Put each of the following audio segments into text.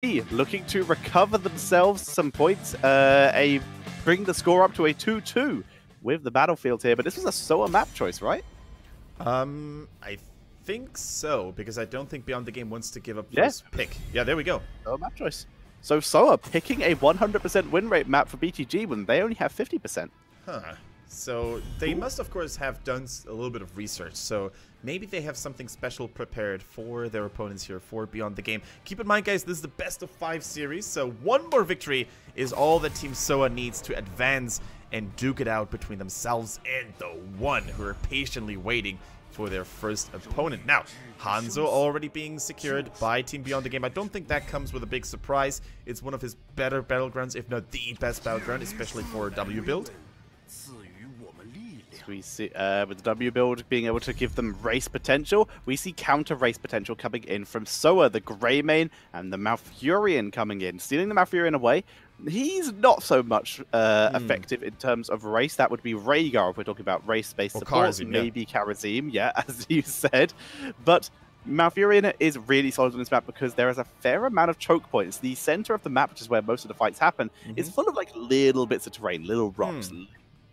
looking to recover themselves some points, bring the score up to a 2-2 with the battlefield here. But this was a Soa map choice, right? I think so, because I don't think Beyond the Game wants to give up first pick. Yeah, there we go. Soa map choice. So Soa picking a 100% win rate map for BTG when they only have 50%. Huh. So they must, of course, have done a little bit of research. So maybe they have something special prepared for their opponents here for Beyond the Game. Keep in mind, guys, this is the best of 5 series. So one more victory is all that Team Soa needs to advance and duke it out between themselves and the one who are patiently waiting for their first opponent. Now, Hanzo already being secured by Team Beyond the Game. I don't think that comes with a big surprise. It's one of his better battlegrounds, if not the best battleground, especially for W build. We see with the W build being able to give them race potential. We see counter race potential coming in from Soa, the Greymane, and the Malfurion coming in, stealing the Malfurion away. He's not so much effective in terms of race. That would be Rhaegar if we're talking about race-based support. Kharazim, maybe Kharazim, yeah, as you said. But Malfurion is really solid on this map because there is a fair amount of choke points. The center of the map, which is where most of the fights happen, is full of like little bits of terrain, little rocks,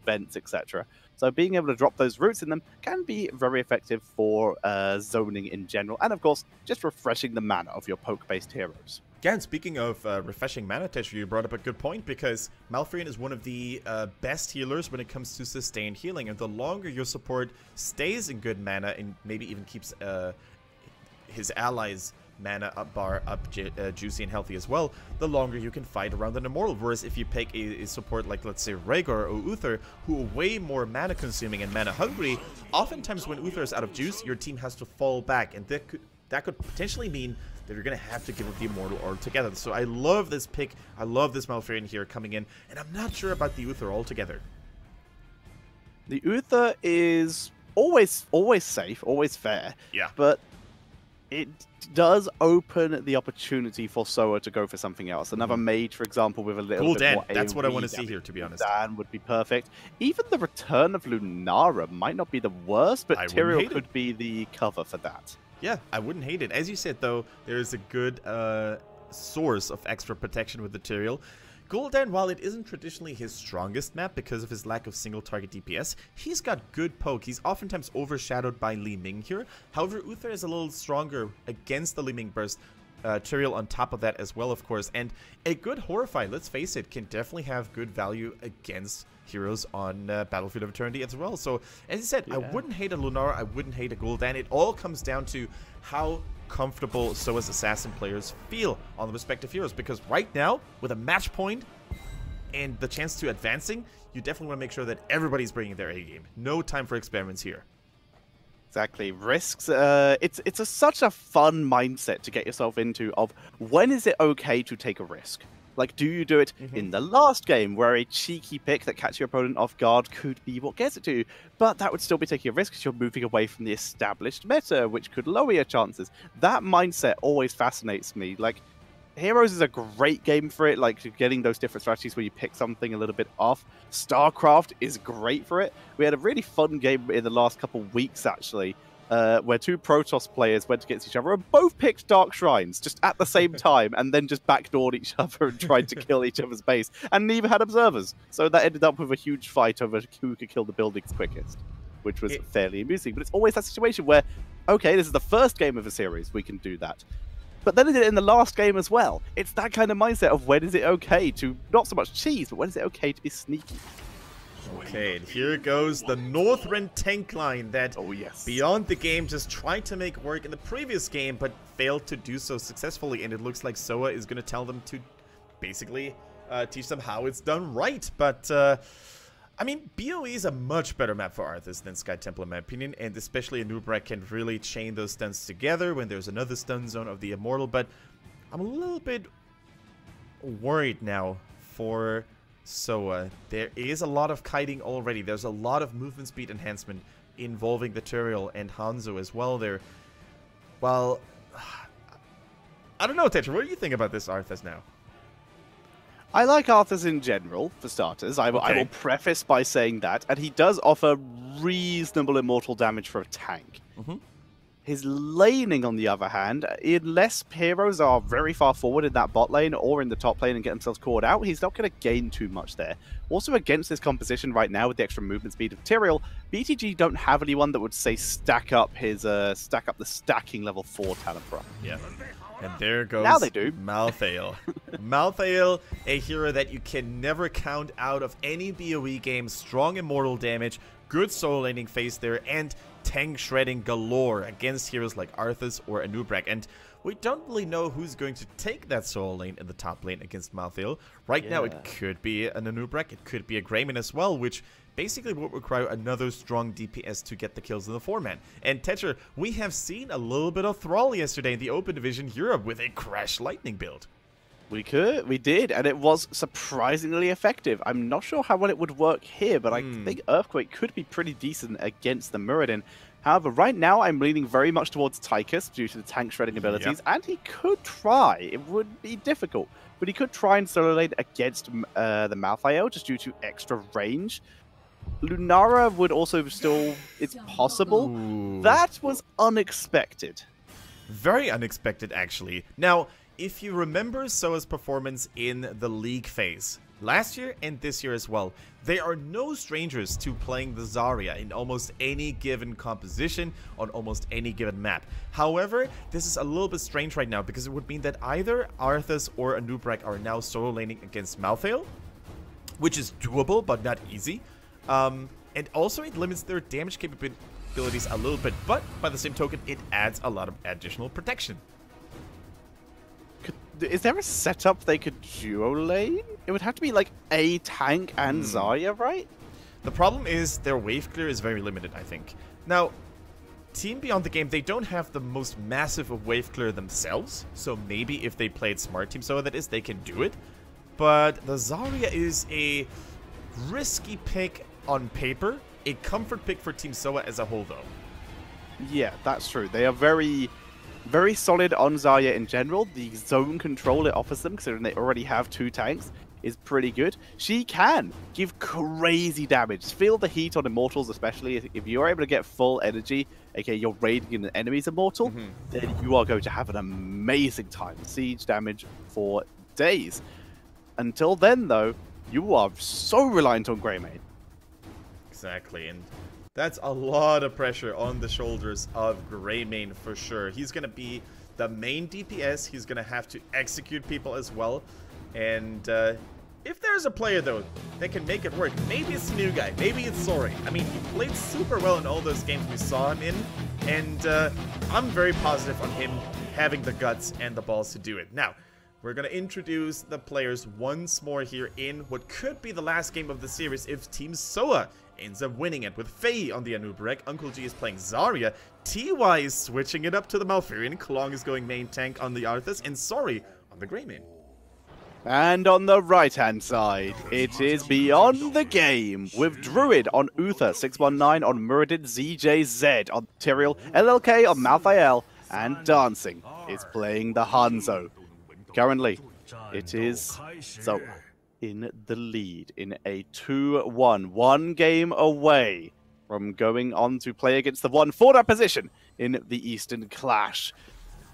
vents, etc. So being able to drop those roots in them can be very effective for zoning in general, and of course, just refreshing the mana of your poke-based heroes. Yeah, and speaking of refreshing mana, Tetra, you brought up a good point, because Malfurion is one of the best healers when it comes to sustained healing, and the longer your support stays in good mana and maybe even keeps his allies' mana bar up juicy and healthy as well, the longer you can fight around an immortal. Whereas if you pick a support like, let's say, Rhaegar or Uther, who are way more mana consuming and mana hungry, oftentimes when Uther is out of juice, your team has to fall back, and that could potentially mean that you're going to have to give up the immortal altogether. So I love this pick. I love this Malfurion here coming in, and I'm not sure about the Uther altogether. The Uther is always safe, always fair. Yeah. But it does open the opportunity for Soa to go for something else. Another mage, for example, with a little bit more AoE. That's what I want to see here, to be honest. Dan would be perfect. Even the return of Lunara might not be the worst, but Tyrael could be the cover for that. Yeah, I wouldn't hate it. As you said, though, there is a good source of extra protection with the Tyrael. Gul'dan, while it isn't traditionally his strongest map because of his lack of single-target DPS, he's got good poke. He's oftentimes overshadowed by Li Ming here. However, Uther is a little stronger against the Li Ming burst. Tyrael on top of that as well, of course. And a good Horrify, let's face it, can definitely have good value against heroes on Battlefield of Eternity as well. So, as I said, I wouldn't hate a Lunara, I wouldn't hate a Gul'dan. It all comes down to how comfortable Soa's assassin players feel on the respective heroes, because right now, with a match point and the chance to advancing, you definitely want to make sure that everybody's bringing their A game. No time for experiments here. Exactly. Risks, it's such a fun mindset to get yourself into of when is it okay to take a risk? Like, do you do it in the last game, where a cheeky pick that catches your opponent off guard could be what gets it to you? But that would still be taking a risk because you're moving away from the established meta, which could lower your chances. That mindset always fascinates me. Like, Heroes is a great game for it, like getting those different strategies where you pick something a little bit off. StarCraft is great for it. We had a really fun game in the last couple weeks, actually, where two Protoss players went against each other and both picked Dark Shrines just at the same time, and then just backdoored each other and tried to kill each other's base, and neither had observers. So that ended up with a huge fight over who could kill the buildings quickest, which was fairly amusing. But it's always that situation where, okay, this is the first game of a series, we can do that. But then in the last game as well. It's that kind of mindset of when is it okay to, not so much cheese, but when is it okay to be sneaky? Okay, and here goes the Northrend tank line that Beyond the Game just tried to make work in the previous game, but failed to do so successfully. And it looks like Soa is going to tell them to basically teach them how it's done right. But, I mean, BOE is a much better map for Arthas than Sky Temple, in my opinion. And especially a Nubrak can really chain those stuns together when there's another stun zone of the Immortal. But I'm a little bit worried now for Soa. There is a lot of kiting already. There's a lot of movement speed enhancement involving the Tyrael and Hanzo as well there. Well, I don't know, Tetra, what do you think about this Arthas now? I like Arthas in general, for starters. I will preface by saying that. And he does offer reasonable immortal damage for a tank. His laning, on the other hand, unless heroes are very far forward in that bot lane or in the top lane and get themselves caught out, he's not going to gain too much there. Also, against this composition right now with the extra movement speed of Tyrael, BTG don't have anyone that would say stack up the stacking level 4 talent for him. Yeah. And there goes now they do. Malthael. Malthael, a hero that you can never count out of any BoE game. Strong immortal damage, good solo laning phase there, and tank shredding galore against heroes like Arthas or Anub'arak. And we don't really know who's going to take that solo lane in the top lane against Malthael. Right now, it could be an Anub'arak, it could be a Greymane as well, which basically would require another strong DPS to get the kills in the 4-man. And Tetcher, we have seen a little bit of Thrall yesterday in the Open Division Europe with a Crash Lightning build. We did, and it was surprisingly effective. I'm not sure how well it would work here, but I think Earthquake could be pretty decent against the Muradin. However, right now I'm leaning very much towards Tychus due to the tank shredding abilities, and he could try. It would be difficult, but he could try and solo lane against the Malthael just due to extra range. Lunara would also still, it's possible. Ooh. That was unexpected. Very unexpected, actually. Now, if you remember Soa's performance in the league phase, last year and this year as well, they are no strangers to playing the Zarya in almost any given composition on almost any given map. However, this is a little bit strange right now because it would mean that either Arthas or Anub'arak are now solo laning against Malthael, which is doable but not easy. And also it limits their damage capabilities a little bit, but by the same token, it adds a lot of additional protection. Is there a setup they could duo lane? It would have to be like a tank and Zarya, right? The problem is their wave clear is very limited, I think. Now, Team Beyond the Game, they don't have the most massive of wave clear themselves, so maybe if they played smart Team Soa, that is, they can do it. But the Zarya is a risky pick on paper, a comfort pick for Team Soa as a whole, though. Yeah, that's true. They are very solid on Zarya in general. The zone control it offers them, considering they already have 2 tanks, is pretty good. She can give crazy damage. Feel the heat on Immortals, especially. If you're able to get full energy, aka you're raiding an enemy's Immortal, then you are going to have an amazing time. Siege damage for days. Until then, though, you are so reliant on Greymane. Exactly, and that's a lot of pressure on the shoulders of Greymane for sure. He's going to be the main DPS. He's going to have to execute people as well. And if there's a player, though, that can make it work, maybe it's the new guy. Maybe it's Sori. I mean, he played super well in all those games we saw him in. And I'm very positive on him having the guts and the balls to do it. Now, we're going to introduce the players once more here in what could be the last game of the series if Team Soa ends up winning it. With Faye on the Anub'arak, Uncle G is playing Zarya, TY is switching it up to the Malfurion, Klong is going main tank on the Arthas, and Sori on the Greymane. And on the right-hand side, it is Beyond the Game, with Druid on Uther, 619 on Muradin, ZJZ on Tyrael, LLK on Malthael, and Dancing is playing the Hanzo. Currently, it is Zoa in the lead in a 2-1, 1 game away from going on to play against the one for that position in the Eastern Clash.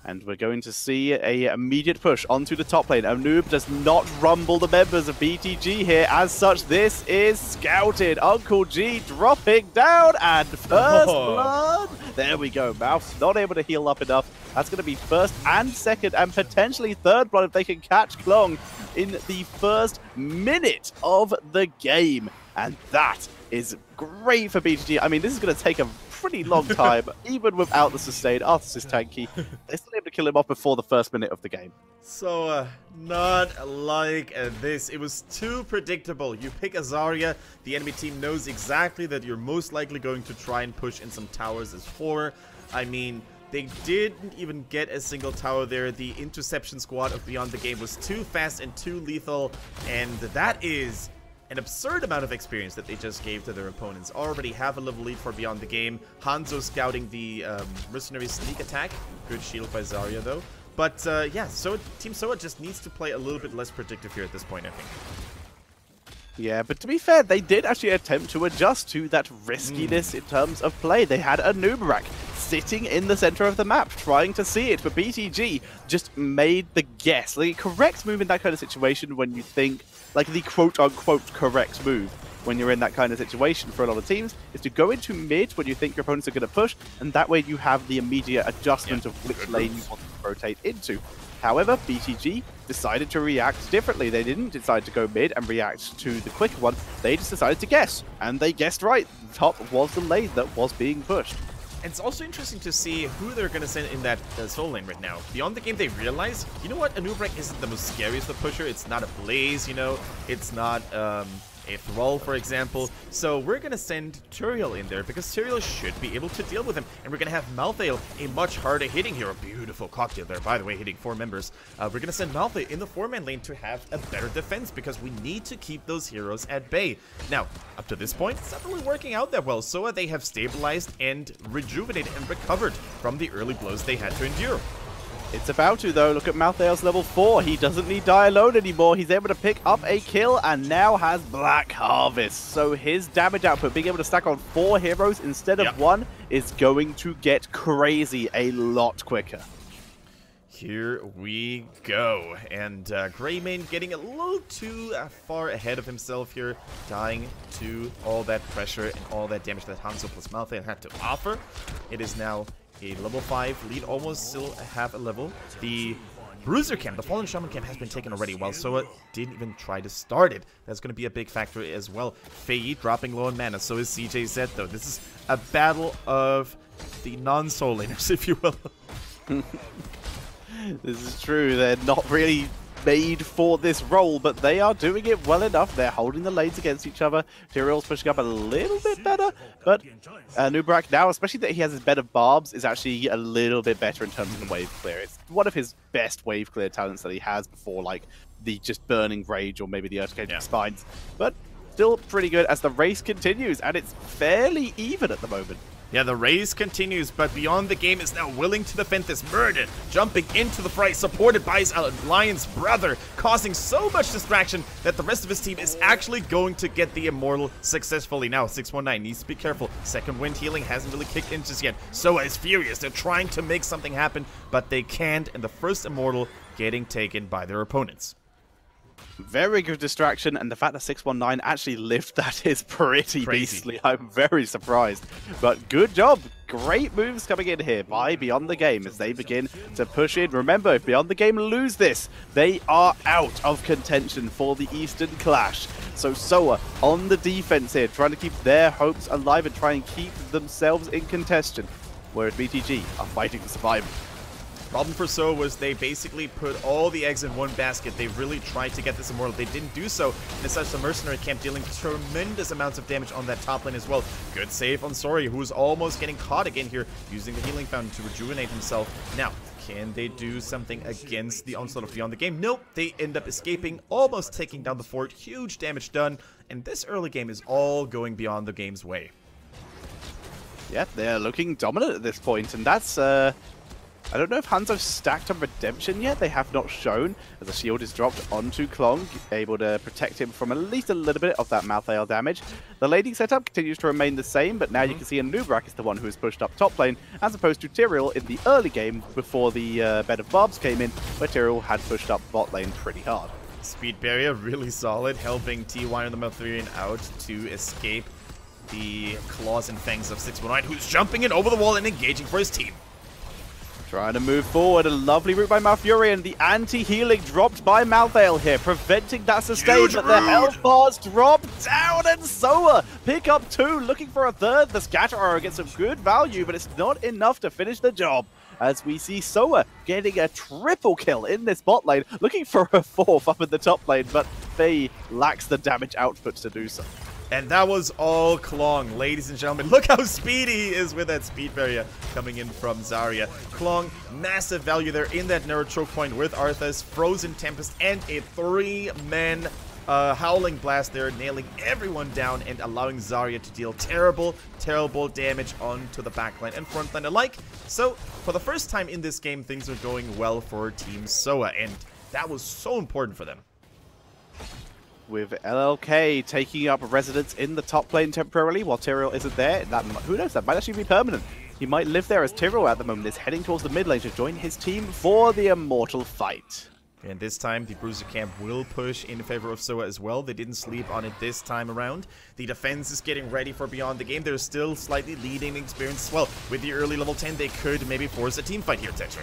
And we're going to see a immediate push onto the top lane. Anub does not rumble the members of BTG here. As such, this is scouted. Uncle G dropping down, and first blood. There we go. Mouth's not able to heal up enough. That's going to be first and second, and potentially third blood if they can catch Klong in the first minute of the game. And that is great for BTG. I mean, this is going to take a pretty long time, even without the sustain. Arthas is tanky. They're still able to kill him off before the first minute of the game. So, not like this. It was too predictable. You pick a Zarya, the enemy team knows exactly that you're most likely going to try and push in some towers as 4. I mean, they didn't even get a single tower there. The interception squad of Beyond the Game was too fast and too lethal, and that is an absurd amount of experience that they just gave to their opponents. Already have a level lead for Beyond the Game. Hanzo scouting the Mercenary sneak attack. Good shield by Zarya, though. But yeah, so Team Soa just needs to play a little bit less predictive here at this point, I think. Yeah, but to be fair, they did actually attempt to adjust to that riskiness in terms of play. They had Anub'arak sitting in the center of the map, trying to see it, but BTG just made the guess. The correct move in that kind of situation when you think, like the quote-unquote correct move when you're in that kind of situation for a lot of teams, is to go into mid when you think your opponents are going to push, and that way you have the immediate adjustment of which lane you want to rotate into. However, BTG decided to react differently. They didn't decide to go mid and react to the quicker one. They just decided to guess, and they guessed right. Top was the lane that was being pushed. It's also interesting to see who they're going to send in that soul lane right now. Beyond the game, they realize, you know what, Anubrak isn't the most scariest of pusher. It's not a Blaze, you know, it's not a Thrall, for example. So we're going to send Turiel in there because Turiel should be able to deal with him. And we're going to have Malthael, a much harder hitting hero. Beautiful cocktail there, by the way, hitting 4 members. We're going to send Malthael in the 4-man lane to have a better defense because we need to keep those heroes at bay. Now, up to this point, it's not really working out that well. So they have stabilized and rejuvenated and recovered from the early blows they had to endure. It's about to, though. Look at Malthael's level 4. He doesn't need Die Alone anymore. He's able to pick up a kill and now has Black Harvest. So his damage output, being able to stack on 4 heroes instead of 1, is going to get crazy a lot quicker. Here we go. And Greymane getting a little too far ahead of himself here, dying to all that pressure and all that damage that Hanzo plus Malthael had to offer. It is now a level 5 lead, almost still half a level. The Bruiser camp, the Fallen Shaman camp, has been taken already, while Soa didn't even try to start it. That's going to be a big factor as well. Fei dropping low on mana, so is CJZ, though. This is a battle of the non-soul laners, if you will. This is true. They're not really made for this role, but they are doing it well enough. They're holding the lanes against each other. Tyrell's pushing up a little bit better, but Nubrak now, especially that he has his bed of barbs, is actually a little bit better in terms of the wave clear. It's one of his best wave clear talents that he has before, like the just burning rage or maybe the earthquake spines, but still pretty good as the race continues, and it's fairly even at the moment. Yeah, the race continues, but Beyond the Game is now willing to defend this murder, jumping into the fray, supported by his alliance brother, causing so much distraction that the rest of his team is actually going to get the Immortal successfully. Now, 619 needs to be careful. Second wind healing hasn't really kicked in just yet. Soa is furious. They're trying to make something happen, but they can't, and the first Immortal getting taken by their opponents. Very good distraction, and the fact that 619 actually lived that is pretty beastly. I'm very surprised. But good job. Great moves coming in here by Beyond the Game as they begin to push in. Remember, if Beyond the Game lose this, they are out of contention for the Eastern Clash. So Soa on the defense here, trying to keep their hopes alive and try and keep themselves in contention, whereas BTG are fighting for survival. Problem for Soa was they basically put all the eggs in one basket. They really tried to get this Immortal. They didn't do so. And as such, the Mercenary camp dealing tremendous amounts of damage on that top lane as well. Good save on Sori, who's almost getting caught again here, using the healing fountain to rejuvenate himself. Now, can they do something against the onslaught of Beyond the Game? Nope. They end up escaping, almost taking down the fort. Huge damage done. And this early game is all going Beyond the Game's way. Yeah, they're looking dominant at this point, and that's I don't know if Hanzo stacked on Redemption yet. They have not shown, as the shield is dropped onto Klong, able to protect him from at least a little bit of that Malthael damage. The laning setup continues to remain the same, but now you can see Anubrak is the one who is pushed up top lane, as opposed to Tyrael in the early game before the Bed of Barbs came in, where Tyrael had pushed up bot lane pretty hard. Speed barrier really solid, helping TY and the Malthurian out to escape the claws and fangs of 619, who's jumping in over the wall and engaging for his team. Trying to move forward, a lovely route by Malfurion. The anti-healing dropped by Malthael here, preventing that sustain, but the health bars drop down, and Soa pick up 2, looking for a third. The Scatter Arrow gets some good value, but it's not enough to finish the job, as we see Soa getting a triple kill in this bot lane, looking for a 4th up in the top lane, but Fei lacks the damage output to do so. And that was all Klong, ladies and gentlemen. Look how speedy he is with that speed barrier coming in from Zarya. Klong, massive value there in that narrow choke point with Arthas, Frozen Tempest, and a 3-man Howling Blast there, nailing everyone down and allowing Zarya to deal terrible, terrible damage onto the backline and frontline alike. So, for the first time in this game, things are going well for Team Soa, and that was so important for them. With LLK taking up residence in the top lane temporarily while Tyrael isn't there. That, who knows, that might actually be permanent. He might live there as Tyrell at the moment is heading towards the mid lane to join his team for the immortal fight. And this time, the Bruiser camp will push in favor of Soa as well. They didn't sleep on it this time around. The defense is getting ready for Beyond the Game. They're still slightly leading experience as well. With the early level 10, they could maybe force a team fight here, Tetra.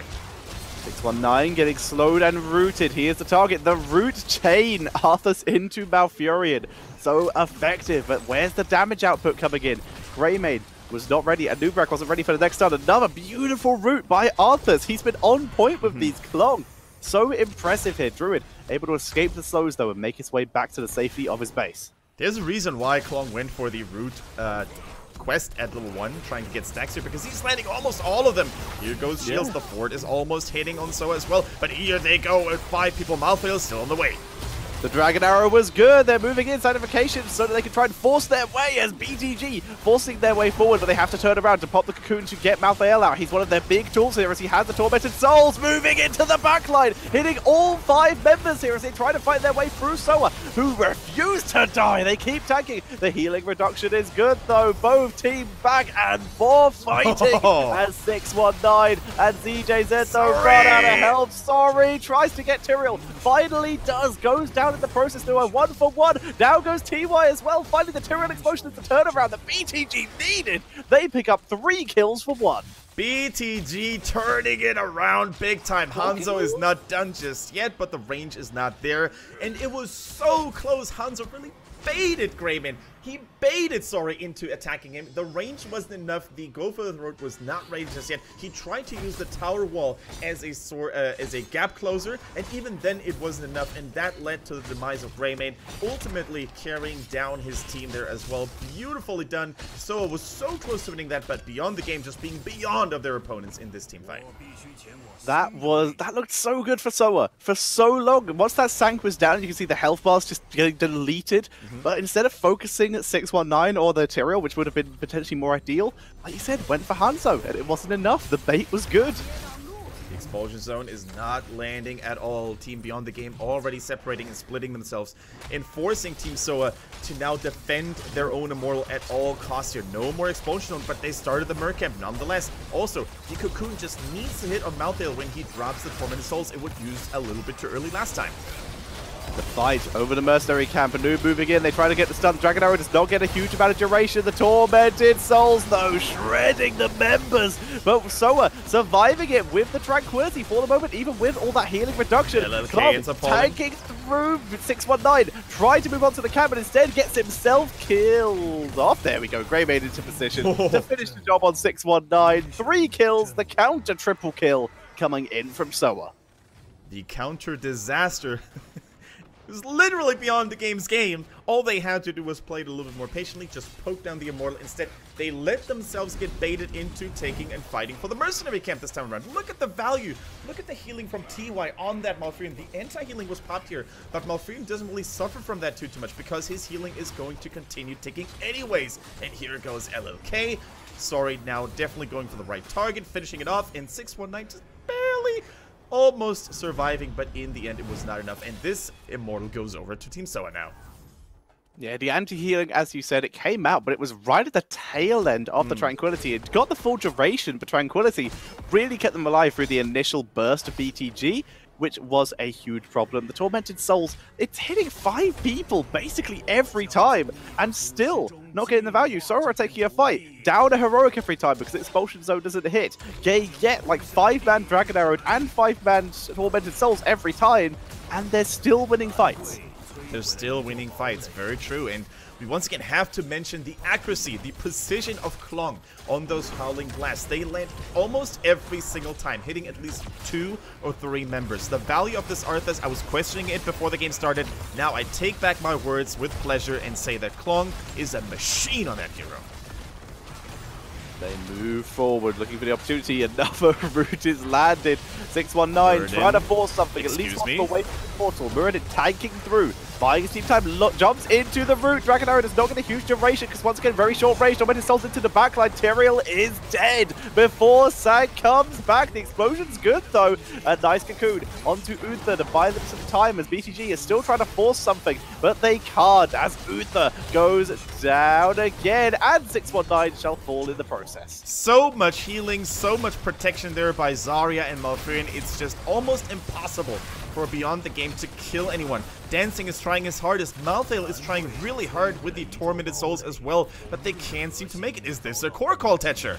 619 getting slowed and rooted. He is the target. The root chain Arthas into Malfurion. So effective, but where's the damage output coming in? Greymane was not ready, and Nubrak wasn't ready for the next stun. Another beautiful root by Arthas. He's been on point with these Klong. So impressive here. Druid able to escape the slows though and make his way back to the safety of his base. There's a reason why Klong went for the root quest at level 1, trying to get stacks here, because he's landing almost all of them. Here goes Shields. The fort is almost hitting on Soa as well, but here they go with 5 people. Malfoy is still on the way. The Dragon Arrow was good. They're moving in Sanctification so that they can try and force their way as BTG forcing their way forward, but they have to turn around to pop the Cocoon to get Malthael out. He's one of their big tools here as he has the Tormented Souls moving into the backline, hitting all 5 members here as they try to fight their way through Soa, who refuse to die. They keep tanking. The healing reduction is good though. Both teams back and forth fighting as 619 and ZJZ though run out of health. Sorry, tries to get Tyrael. Finally does. Goes down in the process to a 1-for-1. Now goes TY as well. Finally, the Tyrael explosion is the turnaround that BTG needed. They pick up 3 kills for 1. BTG turning it around big time. Hanzo is not done just yet, but the range is not there. And it was so close. Hanzo really baited Greymane. He baited Sori into attacking him. The range wasn't enough. The go for the throat was not ready just yet. He tried to use the tower wall as a gap closer, and even then it wasn't enough, and that led to the demise of Greymane, ultimately carrying down his team there as well. Beautifully done. Soa was so close to winning that, but Beyond the Game just being beyond of their opponents in this team fight. That looked so good for Soa for so long. And once that Sank was down, you can see the health bars just getting deleted. But instead of focusing at 619 or the Tyrael, which would have been potentially more ideal, like you said, went for Hanzo, and it wasn't enough. The bait was good. The expulsion zone is not landing at all. Team Beyond the Game already separating and splitting themselves and forcing Team Soa to now defend their own Immortal at all costs here. No more expulsion zone, but they started the Mercamp nonetheless. Also, the Cocoon just needs to hit on Malthael when he drops the Tormented Souls. It would use a little bit too early last time. The fight over the Mercenary camp. Noob moving in. They try to get the stun. Dragon Arrow does not get a huge amount of duration. The Tormented Souls, though, shredding the members. But Soa surviving it with the Tranquility for the moment, even with all that healing reduction. Tanking through 619. Trying to move on to the camp, but instead gets himself killed off. There we go. Greymane into position to finish the job on 619. 3 kills. The counter triple kill coming in from Soa. The counter disaster. It was literally Beyond the Game's game. All they had to do was play it a little bit more patiently, just poke down the Immortal. Instead, they let themselves get baited into taking and fighting for the Mercenary camp this time around. Look at the value. Look at the healing from TY on that Malfurion. The anti-healing was popped here, but Malfurion doesn't really suffer from that too much because his healing is going to continue ticking anyways. And here goes LLK. Sorry, now definitely going for the right target, finishing it off in 619, just barely almost surviving, but in the end it was not enough, and this Immortal goes over to Team Soa now. Yeah, the anti-healing, as you said, it came out, but it was right at the tail end of the Tranquility. It got the full duration, but Tranquility really kept them alive through the initial burst of BTG, which was a huge problem. The Tormented Souls, it's hitting 5 people basically every time, and still not getting the value. Sora taking a fight, down a Heroic every time because the Expulsion Zone doesn't hit. They get like 5-man Dragon Arrowed and 5-man Tormented Souls every time, and they're still winning fights. They're still winning fights, very true. And we once again have to mention the accuracy, the precision of Klong on those Howling Blasts. They land almost every single time, hitting at least 2 or 3 members. The value of this Arthas, I was questioning it before the game started. Now I take back my words with pleasure and say that Klong is a machine on that hero. They move forward, looking for the opportunity. Another route is landed. 619 trying to force something. At least off the way. portal. Muradin tanking through, buying his team time, jumps into the root. Dragon Arrow does not get a huge duration because once again, very short range. Tormented Souls into the backline. Tyrael is dead before Sang comes back. The explosion's good though. A nice cocoon onto Uther to buy them some time as BTG is still trying to force something, but they can't as Uther goes down again and 619 shall fall in the process. So much healing, so much protection there by Zarya and Malfurion. It's just almost impossible for Beyond the Game to kill anyone. Dancing is trying his hardest. Malthael is trying really hard with the Tormented Souls as well, but they can't seem to make it. Is this a core call, Tetcher?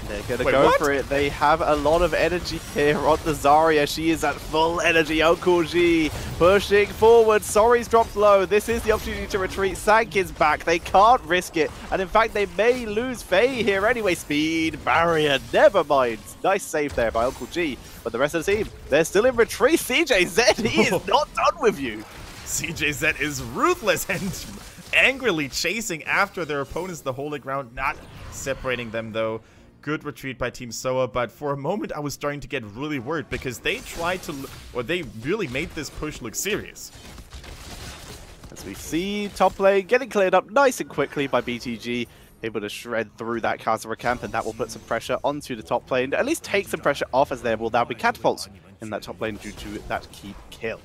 They're going to go for it. They have a lot of energy here on the Zarya. She is at full energy. Uncle G pushing forward. Sorry's dropped low. This is the opportunity to retreat. Sank is back. They can't risk it. And in fact, they may lose Faye here anyway. Speed barrier. Never mind. Nice save there by Uncle G. But the rest of the team, they're still in retreat. CJZ, he is not done with you. CJZ is ruthless and angrily chasing after their opponents. The holy ground not separating them though. Good retreat by Team Soa, but for a moment I was starting to get really worried because they tried to, or they really made this push look serious. As we see top lane getting cleared up nice and quickly by BTG, able to shred through that Khazra camp, and that will put some pressure onto the top lane, at least take some pressure off as there will now be catapults in that top lane due to that keep kill.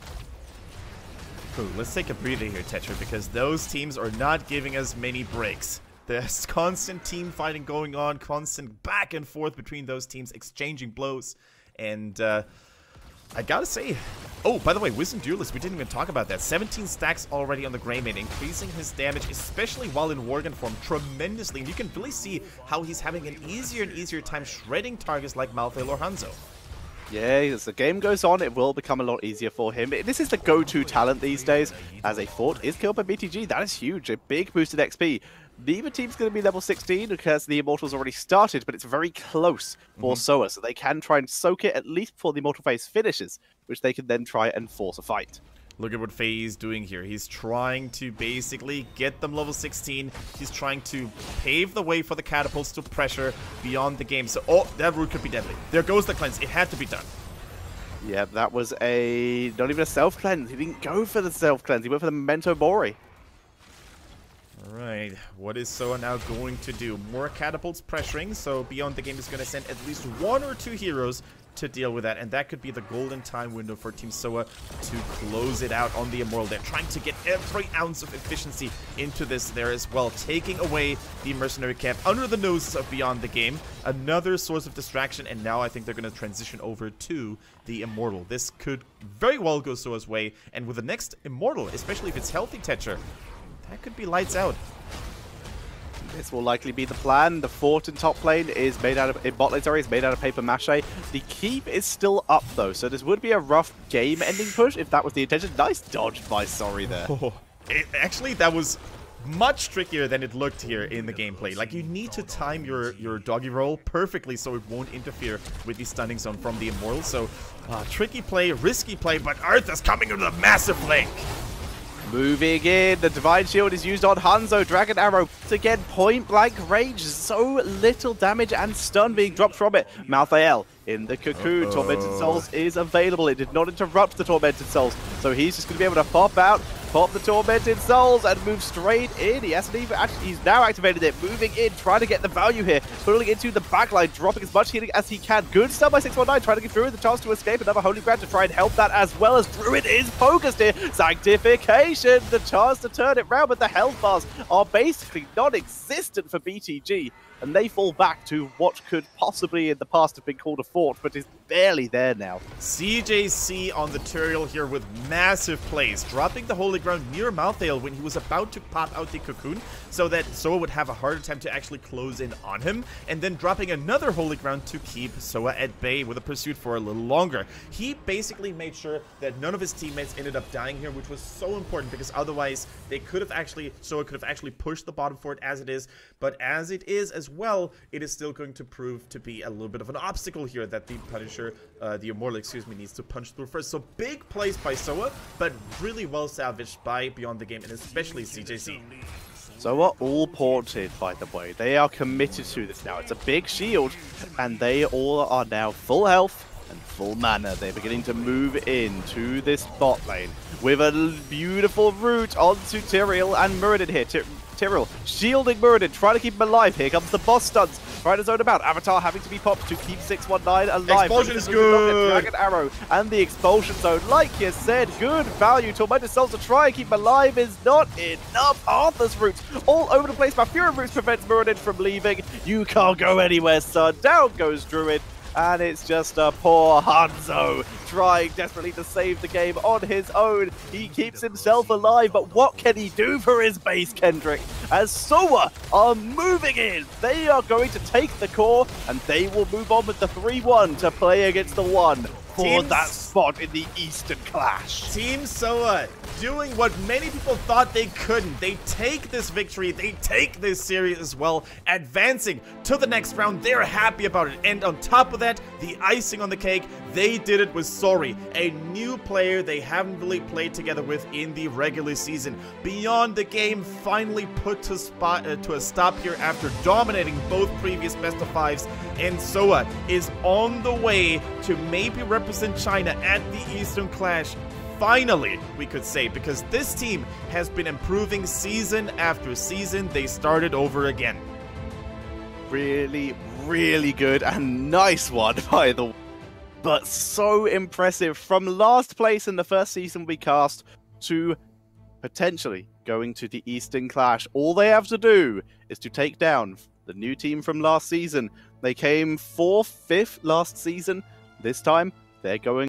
Ooh, let's take a breather here, Tetra, because those teams are not giving us many breaks. There's constant team fighting going on, constant back and forth between those teams, exchanging blows. And I gotta say, oh, by the way, Wisdom Duelist, we didn't even talk about that. 17 stacks already on the Greymane, increasing his damage, especially while in Worgen form, tremendously. And you can really see how he's having an easier and easier time shredding targets like Malthael or Hanzo. Yeah, as the game goes on, it will become a lot easier for him. This is the go-to talent these days, as a Fort is killed by BTG. That is huge, a big boosted XP. Neither team's going to be level 16 because the Immortals already started, but it's very close for Soa, so they can try and soak it at least before the Immortal phase finishes, which they can then try and force a fight. Look at what Faye is doing here. He's trying to basically get them level 16. He's trying to pave the way for the catapults to pressure Beyond the Game. So, oh, that root could be deadly. There goes the cleanse. It had to be done. Yeah, that was not even a self-cleanse. He didn't go for the self-cleanse. He went for the Memento Mori. Alright, what is Soa now going to do? More catapults pressuring, so Beyond the Game is going to send at least 1 or 2 heroes to deal with that, and that could be the golden time window for Team Soa to close it out on the Immortal. They're trying to get every ounce of efficiency into this there as well, taking away the mercenary camp under the noses of Beyond the Game. Another source of distraction, and now I think they're going to transition over to the Immortal. This could very well go Soa's way, and with the next Immortal, especially if it's healthy Tetcher, that could be lights out. This will likely be the plan. The fort in top lane is made out of, bot lane, sorry, is made out of paper mache. The keep is still up though, so this would be a rough game-ending push if that was the intention. Nice dodge by Sorry there. Oh, actually, that was much trickier than it looked here in the gameplay. Like, you need to time your doggy roll perfectly so it won't interfere with the stunning zone from the Immortal. So, tricky play, risky play, but Arthur's coming with a massive flank. Moving in, the Divine Shield is used on Hanzo. Dragon Arrow, again, point-blank range. So little damage and stun being dropped from it. Malthael in the cocoon. Tormented Souls is available. It did not interrupt the Tormented Souls, so he's just going to be able to pop out, pop the Tormented Souls, and move straight in. He hasn't even actually, he's now activated it. Moving in, trying to get the value here. Pulling into the backline, dropping as much healing as he can. Good stuff by 619, trying to get through the chance to escape. Another Holy Ground to try and help that as well as Druid is focused here. Sanctification, the chance to turn it round, but the health bars are basically non-existent for BTG. And they fall back to what could possibly in the past have been called a fort, but is barely there now. CJC on the Tyrael here with massive plays, dropping the Holy Ground near Malthael when he was about to pop out the cocoon, so that Soa would have a harder time to actually close in on him, and then dropping another Holy Ground to keep Soa at bay with a pursuit for a little longer. He basically made sure that none of his teammates ended up dying here, which was so important because otherwise they could have actually, Soa could have actually pushed the bottom fort as it is, but as it is as well, it is still going to prove to be a little bit of an obstacle here that the Punisher, the Immortal, excuse me, needs to punch through first. So big plays by Soa, but really well salvaged by Beyond the Game, and especially CJC. Soa all ported, by the way. They are committed to this now. It's a big shield, and they all are now full health. and full mana. They're beginning to move into this bot lane with a beautiful route onto Tyrael and Muradin here. Tyrael shielding Muradin, trying to keep him alive. Here comes the boss stuns, trying to zone him out. Avatar having to be popped to keep 619 alive. Expulsion is good. Dragon Arrow and the expulsion zone. Like you said, good value. Tormented Souls to try and keep him alive is not enough. Arthur's roots all over the place. Fury roots prevents Muradin from leaving. You can't go anywhere, son. Down goes Druid. And it's just a poor Hanzo trying desperately to save the game on his own. He keeps himself alive, but what can he do for his base, Kendrick? As Soa are moving in, they are going to take the core, and they will move on with the 3-1 to play against the 1 for that spot in the Eastern Clash. Team Soa doing what many people thought they couldn't. They take this victory, they take this series as well, advancing to the next round. They're happy about it. And on top of that, the icing on the cake, they did it with Sori, a new player they haven't really played together with in the regular season. Beyond the game finally put to a stop here after dominating both previous best of 5s, and Soa is on the way to maybe represent China at the Eastern Clash. Finally, we could say, because this team has been improving season after season. They started over again. Really, really good and nice one, by the way. But so impressive. From last place in the first season we cast to potentially going to the Eastern Clash. All they have to do is to take down the new team from last season. They came 4th, 5th last season. This time, they're going